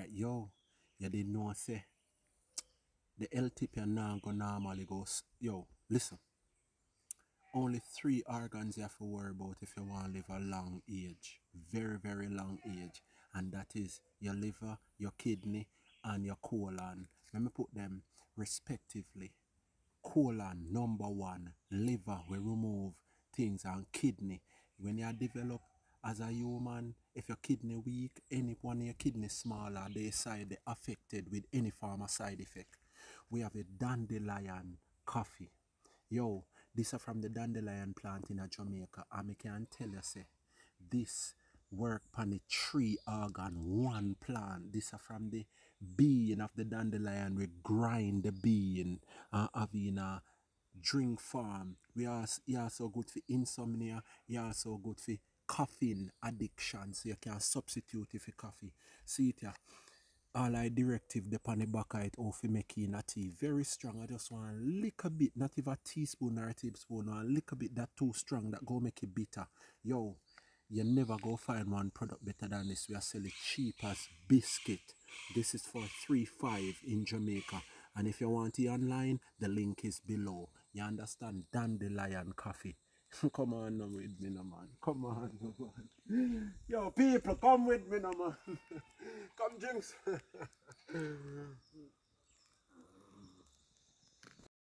Alright, yo, you didn't know, say, the L tip you now go normally goes, yo, listen, only three organs you have to worry about if you want to live a long age, very, very long age, and that is your liver, your kidney, and your colon. Let me put them respectively. Colon, number one, liver, we remove things, and kidney. When you develop as a human, if your kidney weak, any one of your kidney smaller, they side they affected with any form of side effect. We have a dandelion coffee. Yo, this is from the dandelion plant in Jamaica, and I can tell you, say, this work on the three organ, one plant. This is from the bean of the dandelion. We grind the bean and have in a drink form. He also good for insomnia. He also good for caffeine addiction. So you can substitute it for coffee. See it here. All I directive the on the back of it how to make a tea. Very strong. I just want a little bit, not even a teaspoon or a tablespoon, or a little bit that too strong that go make it bitter. Yo, you never go find one product better than this. We are selling cheap as biscuit. This is for $3.5 in Jamaica. And if you want it online, the link is below. You understand? Dandelion coffee. Come on now with me, no man. Come on, no man. Yo, people, come with me, no man. Come drinks.